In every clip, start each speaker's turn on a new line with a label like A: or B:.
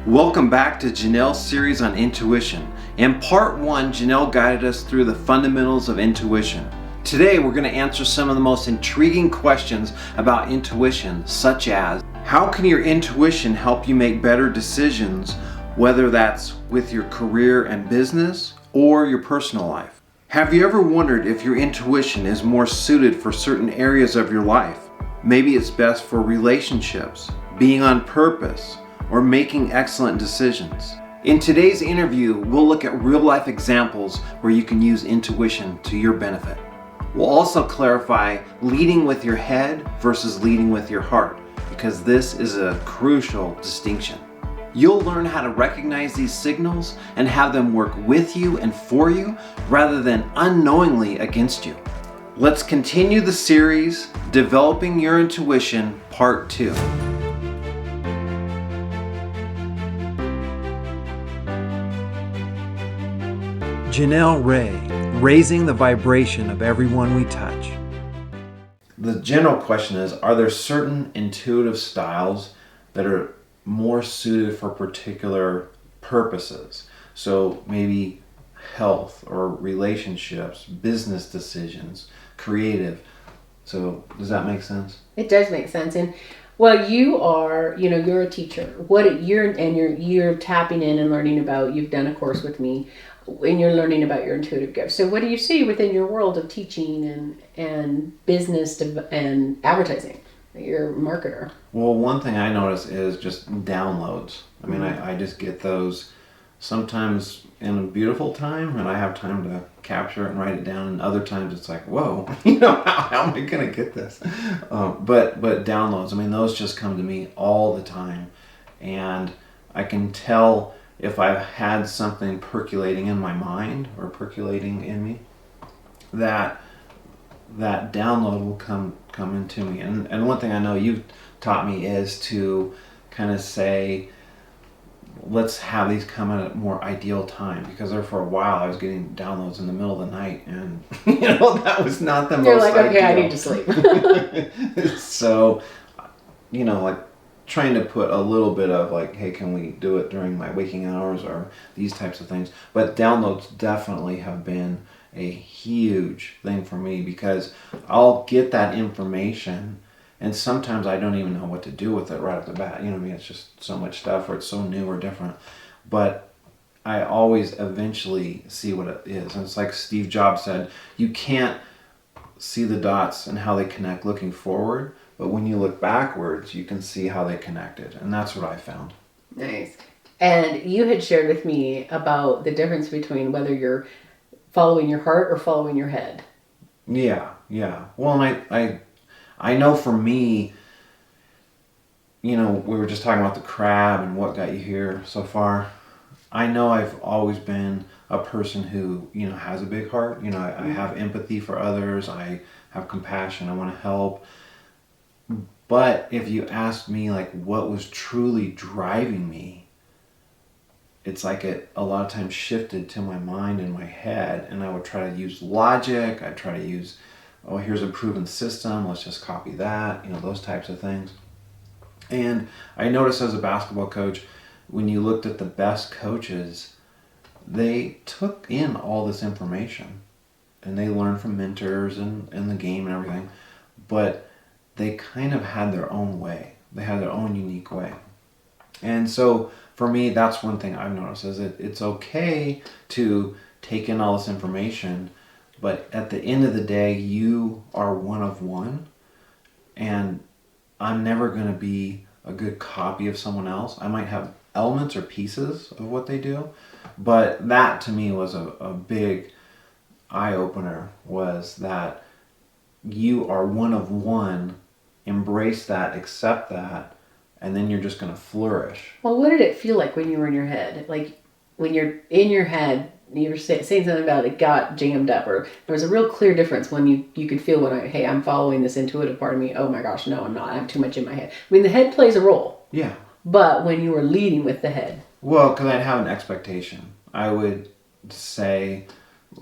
A: Welcome back to Janell's series on intuition. In part 1, Janell guided us through the fundamentals of intuition. Today we're going to answer some of the most intriguing questions about intuition, such as, how can your intuition help you make better decisions, whether that's with your career and business or your personal life? Have you ever wondered if your intuition is more suited for certain areas of your life? Maybe it's best for relationships, being on purpose, or making excellent decisions. In today's interview, we'll look at real-life examples where you can use intuition to your benefit. We'll also clarify leading with your head versus leading with your heart, because this is a crucial distinction. You'll learn how to recognize these signals and have them work with you and for you rather than unknowingly against you. Let's continue the series, Developing Your Intuition, Part 2. Janell Rae, raising the vibration of everyone we touch. The general question is, are there certain intuitive styles that are more suited for particular purposes? So maybe health or relationships, business decisions, creative. So does that make sense?
B: It does make sense. And well, you're a teacher. You're tapping in and learning about, you've done a course with me, and you're learning about your intuitive gifts. So what do you see within your world of teaching and business and advertising? You're a marketer.
A: Well, one thing I notice is just downloads. I mean, I just get those sometimes in a beautiful time, and I have time to capture it and write it down, and other times it's like, whoa, how am I going to get this? But downloads, I mean, those just come to me all the time, and I can tell if I've had something percolating in my mind or percolating in me, that download will come into me. And one thing I know you've taught me is to kind of say, let's have these come at a more ideal time, because there for a while I was getting downloads in the middle of the night, and that was not the
B: You're
A: most
B: like, okay,
A: ideal.
B: I need to sleep.
A: So, like trying to put a little bit of like, hey, can we do it during my waking hours or these types of things? But downloads definitely have been a huge thing for me, because I'll get that information and sometimes I don't even know what to do with it right off the bat. It's just so much stuff, or it's so new or different. But I always eventually see what it is. And it's like Steve Jobs said, you can't see the dots and how they connect looking forward, but when you look backwards, you can see how they connected. And that's what I found.
B: Nice. And you had shared with me about the difference between whether you're following your heart or following your head.
A: Yeah. Well, and I know for me, we were just talking about the crab and what got you here so far. I know I've always been a person who, has a big heart. I have empathy for others. I have compassion. I want to help. But if you ask me like what was truly driving me, it's like it a lot of times shifted to my mind and my head, and I would try to use logic. I'd try to use, here's a proven system, let's just copy that, those types of things. And I noticed as a basketball coach, when you looked at the best coaches, they took in all this information and they learned from mentors and the game and everything, but they kind of had their own way. They had their own unique way. And so for me, that's one thing I've noticed, is it's okay to take in all this information, but at the end of the day, you are one of one, and I'm never going to be a good copy of someone else. I might have elements or pieces of what they do, but that to me was a big eye-opener, was that you are one of one. Embrace that, accept that, and then you're just going to flourish.
B: Well, what did it feel like when you were in your head? Like when you're in your head, you were saying something about it got jammed up, or there was a real clear difference when you could feel hey, I'm following this intuitive part of me. Oh my gosh, no, I'm not. I have too much in my head. I mean, the head plays a role.
A: Yeah.
B: But when you were leading with the head.
A: Well, because I'd have an expectation. I would say,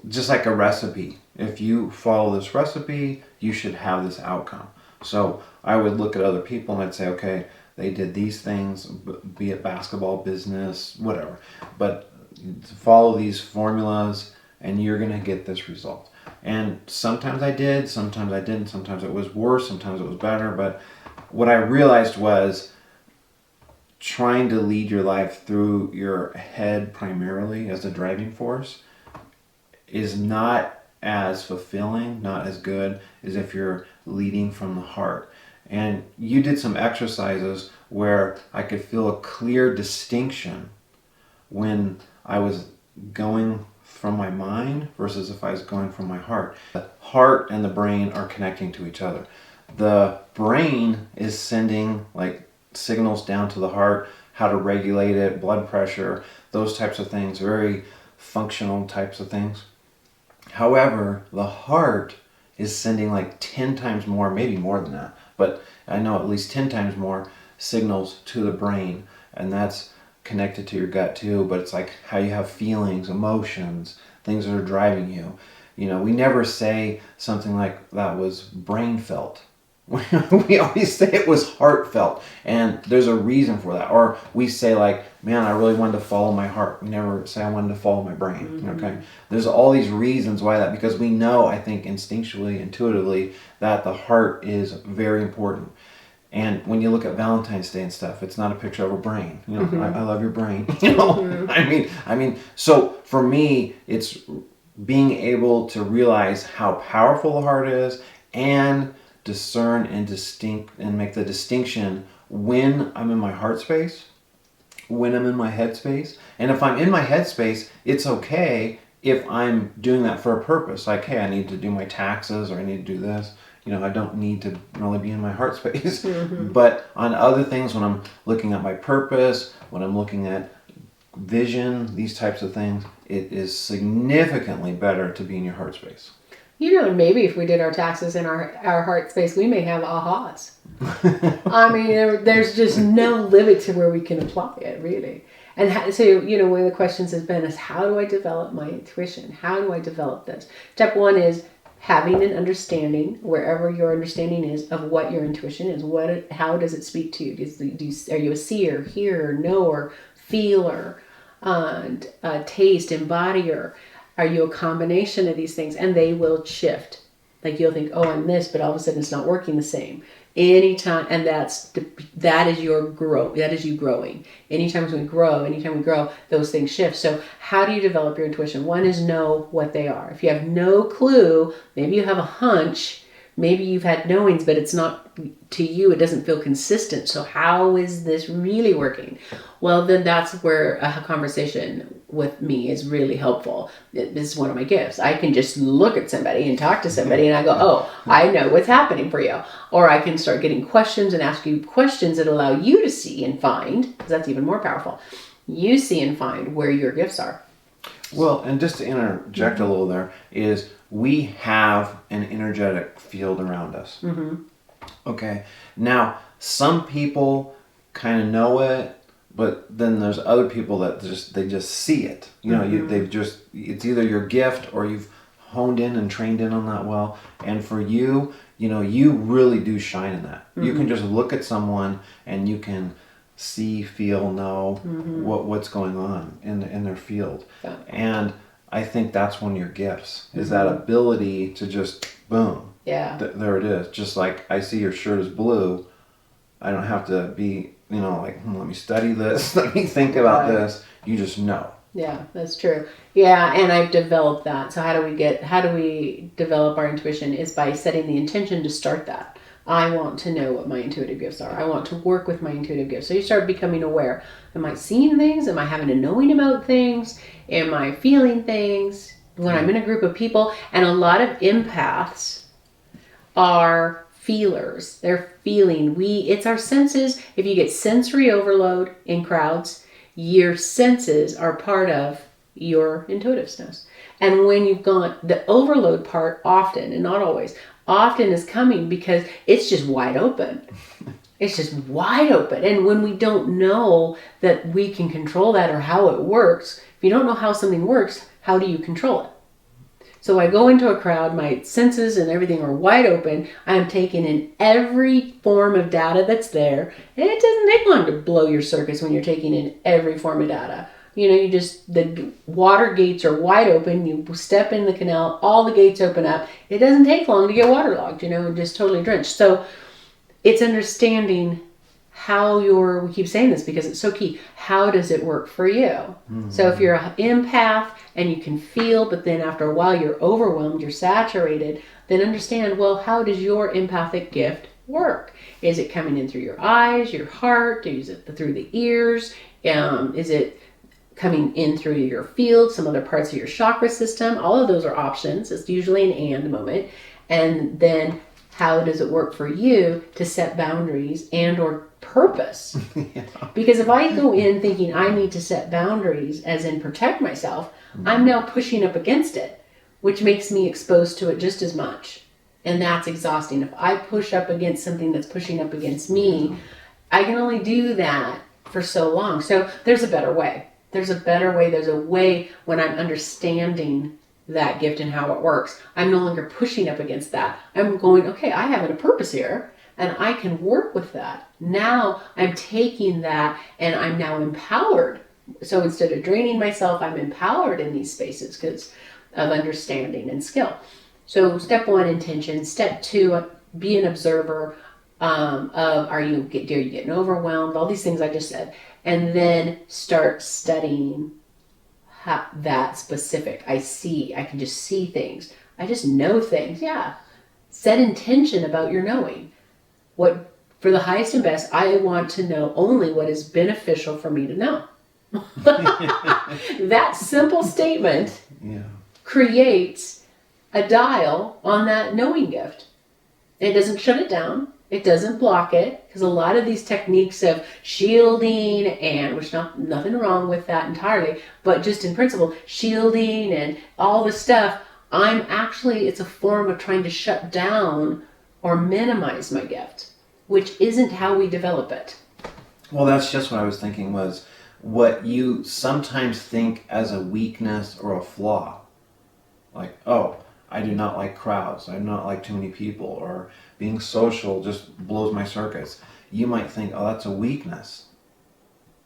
A: just like a recipe. If you follow this recipe, you should have this outcome. So I would look at other people and I'd say, okay, they did these things, be it basketball, business, whatever. But follow these formulas and you're going to get this result. And sometimes I did, sometimes I didn't, sometimes it was worse, sometimes it was better. But what I realized was trying to lead your life through your head primarily as a driving force is not as fulfilling, not as good as if you're leading from the heart. And you did some exercises where I could feel a clear distinction when I was going from my mind versus if I was going from my heart. The heart and the brain are connecting to each other. The brain is sending like signals down to the heart, how to regulate it, blood pressure, those types of things, very functional types of things. However, the heart is sending like 10 times more, maybe more than that, but I know at least 10 times more signals to the brain, and that's connected to your gut too, but it's like how you have feelings, emotions, things that are driving you. You know, we never say something like that was brain felt. We always say it was heartfelt, and there's a reason for that. Or we say like, man, I really wanted to follow my heart. We never say I wanted to follow my brain. Mm-hmm. Okay, there's all these reasons why that, because we know, I think instinctually, intuitively, that the heart is very important. And when you look at Valentine's Day and stuff, it's not a picture of a brain. You know, mm-hmm. I love your brain. You know, mm-hmm. I mean. So for me, it's being able to realize how powerful the heart is and discern and make the distinction when I'm in my heart space, when I'm in my head space. And if I'm in my head space, it's okay if I'm doing that for a purpose. Like, hey, I need to do my taxes, or I need to do this. You know, I don't need to really be in my heart space. Mm-hmm. But on other things, when I'm looking at my purpose, when I'm looking at vision, these types of things, it is significantly better to be in your heart space.
B: You know, maybe if we did our taxes in our heart space, we may have ahas. I mean, there's just no limit to where we can apply it, really. And so, you know, one of the questions has been is, how do I develop my intuition? How do I develop this? Step one is having an understanding, wherever your understanding is, of what your intuition is. How does it speak to you? Are you a seer, hearer, knower, feeler, taste, embodier? Are you a combination of these things? And they will shift. Like you'll think, oh, I'm this, but all of a sudden it's not working the same. Anytime, and that is your growth. That is you growing. Anytime we grow, those things shift. So how do you develop your intuition? One is know what they are. If you have no clue, maybe you have a hunch, maybe you've had knowings, but it's not, to you, it doesn't feel consistent. So how is this really working? Well, then that's where a conversation with me is really helpful. This is one of my gifts. I can just look at somebody and talk to somebody and I go, oh, I know what's happening for you. Or I can start getting questions and ask you questions that allow you to see and find, because that's even more powerful. You see and find where your gifts are.
A: Well, and just to interject a little there, is we have an energetic field around us. Mm-hmm. Okay. Now, some people kind of know it, but then there's other people that they just see it. You know, mm-hmm. It's either your gift or you've honed in and trained in on that well. And for you, you know, you really do shine in that. Mm-hmm. You can just look at someone and you can see, feel, know mm-hmm. what's going on in their field. Yeah. And I think that's one of your gifts, is mm-hmm. that ability to just, boom.
B: Yeah.
A: There it is. Just like I see your shirt is blue, I don't have to be, you know, like, let me study this, let me think about this. You just know.
B: Yeah, that's true. Yeah, and I've developed that. So how do we develop our intuition is by setting the intention to start that. I want to know what my intuitive gifts are. I want to work with my intuitive gifts. So you start becoming aware. Am I seeing things? Am I having a knowing about things? Am I feeling things? When I'm in a group of people, and a lot of empaths are feelers. They're feeling. It's our senses. If you get sensory overload in crowds, your senses are part of your intuitiveness. And when you've gone, the overload part often, and not always, often is coming because it's just wide open. It's just wide open. And when we don't know that we can control that or how it works, if you don't know how something works, how do you control it? So I go into a crowd, my senses and everything are wide open. I'm taking in every form of data that's there. And it doesn't take long to blow your circuits when you're taking in every form of data. The water gates are wide open. You step in the canal, all the gates open up. It doesn't take long to get waterlogged, and just totally drenched. So it's understanding we keep saying this because it's so key. How does it work for you? Mm-hmm. So if you're an empath and you can feel, but then after a while you're overwhelmed, you're saturated, then understand, well, how does your empathic gift work? Is it coming in through your eyes, your heart? Is it through the ears? Is it coming in through your field, some other parts of your chakra system? All of those are options. It's usually an and moment. And then how does it work for you to set boundaries and or purpose? Yeah. Because if I go in thinking I need to set boundaries, as in protect myself, I'm now pushing up against it, which makes me exposed to it just as much. And that's exhausting. If I push up against something that's pushing up against me, I can only do that for so long. So there's a better way. There's a better way. There's a way when I'm understanding that gift and how it works. I'm no longer pushing up against that. I'm going, okay, I have a purpose here and I can work with that. Now I'm taking that and I'm now empowered. So instead of draining myself, I'm empowered in these spaces because of understanding and skill. So step 1, intention. Step 2, be an observer of are you getting overwhelmed? All these things I just said. And then start studying that specific. I can just see things. I just know things. Yeah. Set intention about your knowing. What, for the highest and best, I want to know only what is beneficial for me to know. That simple statement creates a dial on that knowing gift. It doesn't shut it down. It doesn't block it, because a lot of these techniques of shielding, and which nothing wrong with that entirely, but just in principle, shielding and all this stuff, it's a form of trying to shut down or minimize my gift, which isn't how we develop it.
A: Well, that's just what I was thinking was what you sometimes think as a weakness or a flaw. Like, oh, I do not like crowds. I do not like too many people, or being social just blows my circuits. You might think, oh, that's a weakness.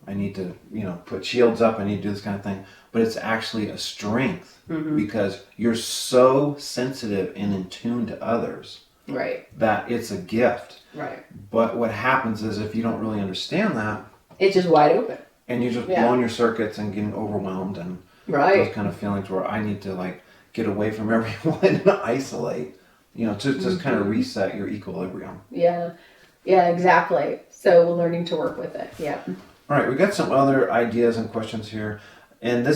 A: I need to, put shields up. I need to do this kind of thing. But it's actually a strength because you're so sensitive and in tune to others.
B: Right.
A: That it's a gift.
B: Right.
A: But what happens is if you don't really understand that,
B: it's just wide open.
A: And you're just blowing your circuits and getting overwhelmed and those kind of feelings where I need to get away from everyone and isolate, to just kind of reset your equilibrium.
B: Yeah. Yeah, exactly. So we're learning to work with it. Yeah.
A: All right. We got some other ideas and questions here. And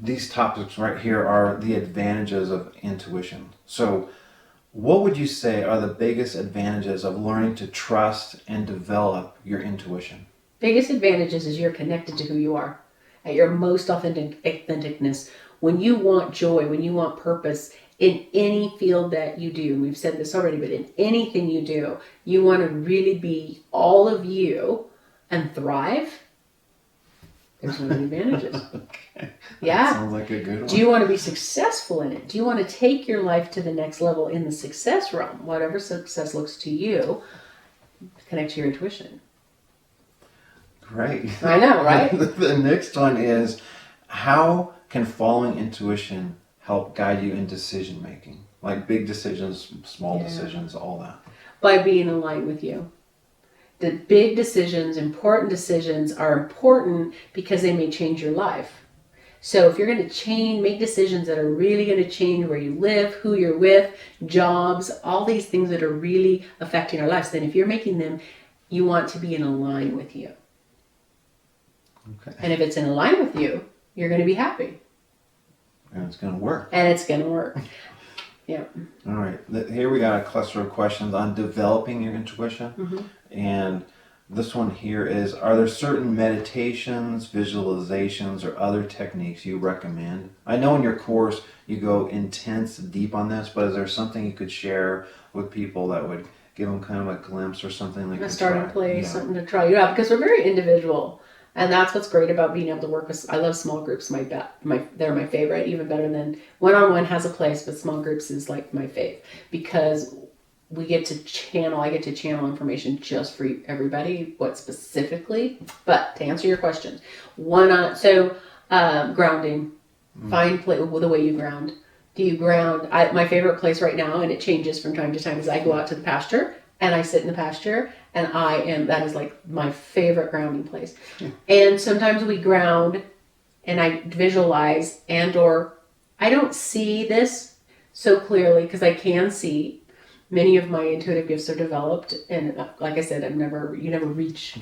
A: these topics right here are the advantages of intuition. So what would you say are the biggest advantages of learning to trust and develop your intuition?
B: Biggest advantages is you're connected to who you are at your most authenticness. When you want joy, when you want purpose in any field that you do, and we've said this already, but in anything you do, you want to really be all of you and thrive. There's one of the advantages.
A: Okay.
B: Yeah.
A: That sounds like a good one.
B: Do you want to be successful in it? Do you want to take your life to the next level in the success realm? Whatever success looks to you, connect to your intuition.
A: Great.
B: I know, right?
A: The next one is, how can following intuition help guide you in decision making? Like big decisions, small decisions, all that. By
B: being aligned with you. The big decisions, important decisions are important because they may change your life. So if you're going to make decisions that are really going to change where you live, who you're with, jobs, all these things that are really affecting our lives, then if you're making them, you want to be in line with you. Okay. And if it's in line with you, you're going to be happy.
A: And it's going to work.
B: Yeah.
A: All right. Here we got a cluster of questions on developing your intuition. Mm-hmm. And this one here is, are there certain meditations, visualizations, or other techniques you recommend? I know in your course you go intense, deep on this, but is there something you could share with people that would give them kind of a glimpse or something like
B: a starting place, something to try? Yeah, because we're very individual. And that's what's great about being able to work with. I love small groups. They're my favorite, even better than one-on-one has a place, but small groups is like my fave because we get to channel. I get to channel information just for everybody. What specifically? But to answer your question, grounding. Find the way you ground. Do you ground? My favorite place right now, and it changes from time to time, is I go out to the pasture and I sit in the pasture, and that is like my favorite grounding place. And sometimes we ground, and I visualize, or I don't see this so clearly because I can see. Many of my intuitive gifts are developed, and like I said, you never reach,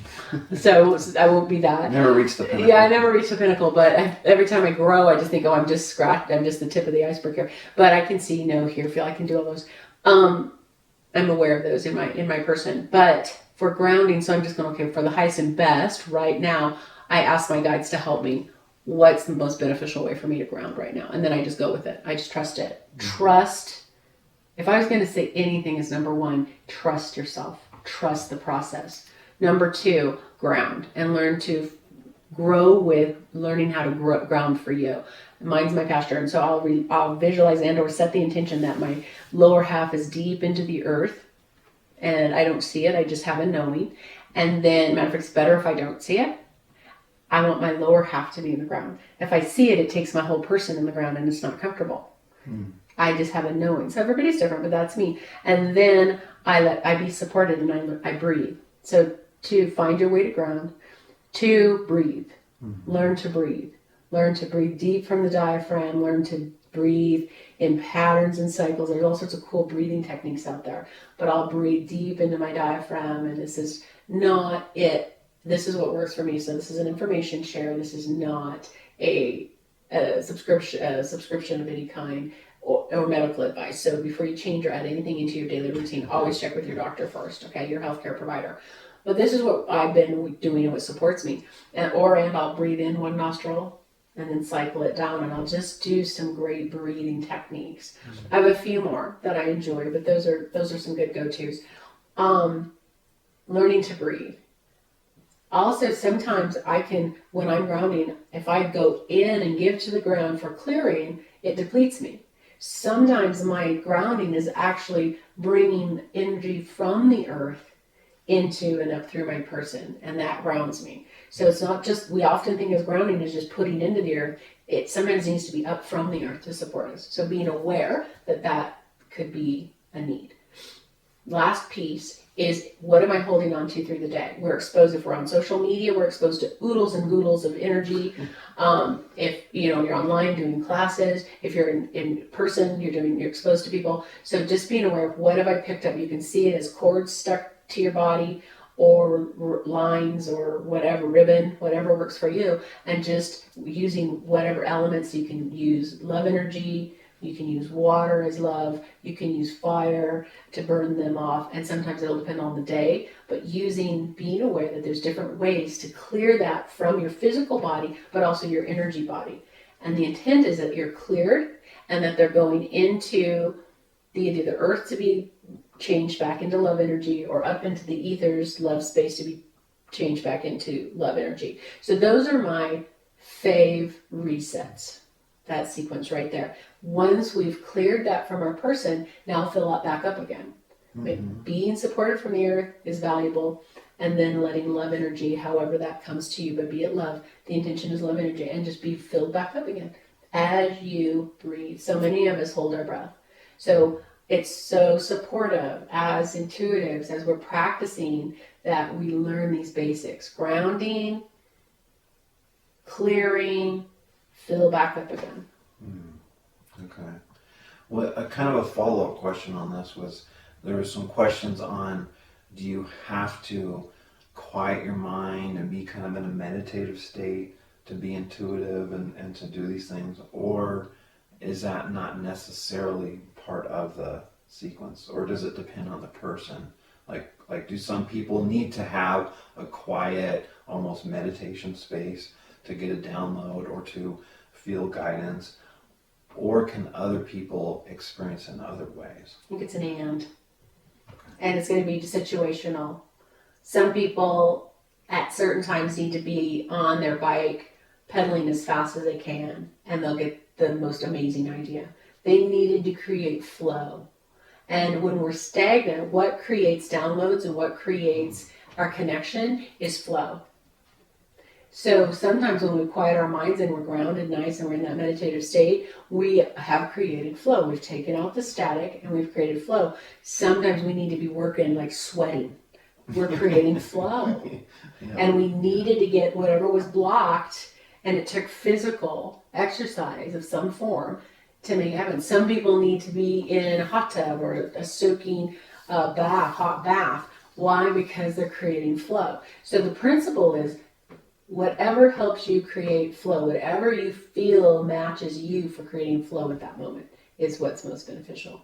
B: so I won't be that.
A: Never reach the pinnacle.
B: Yeah, I never reach the pinnacle, but every time I grow, I just think, oh, I'm just the tip of the iceberg here. But I can see, feel I can do all those. I'm aware of those in my person. But for grounding, so I'm just going, okay, for the highest and best right now, I ask my guides to help me. What's the most beneficial way for me to ground right now? And then I just go with it. I just trust it. Trust. If I was going to say anything is number one, trust yourself. Trust the process. Number two, ground and learn to grow with learning how to ground for you. Mine's my pasture, and so I'll visualize and or set the intention that my lower half is deep into the earth, and I don't see it. I just have a knowing. And then, matter of fact, it's better if I don't see it. I want my lower half to be in the ground. If I see it, it takes my whole person in the ground, and it's not comfortable. I just have a knowing. So everybody's different, but that's me. And then I be supported, and I breathe. So to find your way to ground, to breathe, learn to breathe. Learn to breathe deep from the diaphragm. Learn to breathe in patterns and cycles. There's all sorts of cool breathing techniques out there. But I'll breathe deep into my diaphragm, and this is not it. This is what works for me. So this is an information share. This is not a subscription of any kind or medical advice. So before you change or add anything into your daily routine, always check with your doctor first, okay, your healthcare provider. But this is what I've been doing and what supports me. And I'll breathe in one nostril and then cycle it down, and I'll just do some great breathing techniques. I have a few more that I enjoy, but those are some good go-tos. Learning to breathe. Also, sometimes when I'm grounding, if I go in and give to the ground for clearing, it depletes me. Sometimes my grounding is actually bringing energy from the earth into and up through my person, and that grounds me. So it's not just, we often think of grounding as just putting into the earth. It sometimes needs to be up from the earth to support us. So being aware that could be a need. Last piece is, what am I holding on to through the day? We're exposed, if we're on social media, we're exposed to oodles and goodles of energy. If you're online doing classes, if you're in person, you're exposed to people. So just being aware of what have I picked up. You can see it as cords stuck to your body, or lines, or whatever, ribbon, whatever works for you, and just using whatever elements. You can use love energy, you can use water as love, you can use fire to burn them off, and sometimes it'll depend on the day, but being aware that there's different ways to clear that from your physical body, but also your energy body. And the intent is that you're cleared, and that they're going into either the earth to be changed back into love energy, or up into the ethers, love space, to be changed back into love energy. So those are my fave resets. That sequence right there. Once we've cleared that from our person, now fill it back up again. But being supported from the earth is valuable, and then letting love energy, however that comes to you, but be it love. The intention is love energy, and just be filled back up again as you breathe. So many of us hold our breath. So it's so supportive as intuitives, as we're practicing, that we learn these basics. Grounding, clearing, fill back up again.
A: Okay. Well, a kind of a follow-up question on this was, there were some questions on, do you have to quiet your mind and be kind of in a meditative state to be intuitive and to do these things? Or is that not necessarily part of the sequence? Or does it depend on the person? Like do some people need to have a quiet, almost meditation space to get a download or to feel guidance? Or can other people experience in other ways?
B: I think it's an and. Okay. And it's going to be situational. Some people at certain times need to be on their bike pedaling as fast as they can, and they'll get the most amazing idea. They needed to create flow. And when we're stagnant, what creates downloads and what creates our connection is flow. So sometimes when we quiet our minds and we're grounded nice and we're in that meditative state, we have created flow. We've taken out the static and we've created flow. Sometimes we need to be working like sweating. We're creating flow.
A: Yeah.
B: And we needed to get whatever was blocked, and it took physical exercise of some form to make it happen. Some people need to be in a hot tub or a soaking hot bath. Why? Because they're creating flow. So the principle is whatever helps you create flow, whatever you feel matches you for creating flow at that moment is what's most beneficial.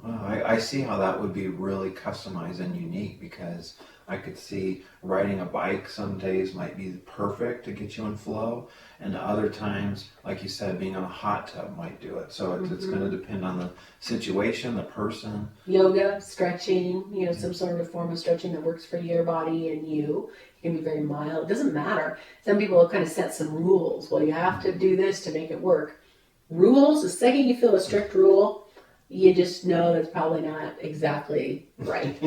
A: Well, I see how that would be really customized and unique, because I could see riding a bike some days might be perfect to get you in flow, and other times, like you said, being on a hot tub might do it. So it's going to depend on the situation, the person.
B: Yoga, stretching, some sort of form of stretching that works for your body and you. It can be very mild. It doesn't matter. Some people will kind of set some rules. Well, you have to do this to make it work. Rules, the second you feel a strict rule, you just know that's probably not exactly right.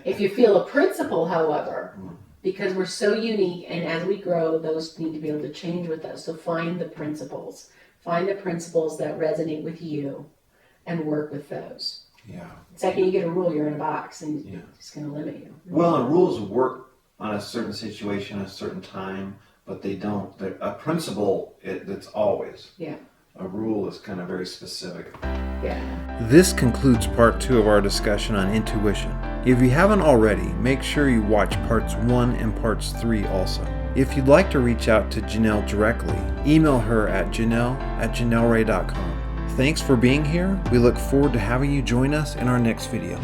B: If you feel a principle, however, because we're so unique, and as we grow, those need to be able to change with us. So find the principles. Find the principles that resonate with you and work with those.
A: Yeah.
B: The second you get a rule, you're in a box, and it's going to limit you.
A: Well, and rules work on a certain situation, a certain time, but they don't. A principle, that's always.
B: Yeah.
A: A rule is kind of very specific.
B: Yeah.
A: This concludes part 2 of our discussion on intuition. If you haven't already, make sure you watch parts 1 and parts 3 also. If you'd like to reach out to Janell directly, email her at janell@janellrae.com. Thanks for being here. We look forward to having you join us in our next video.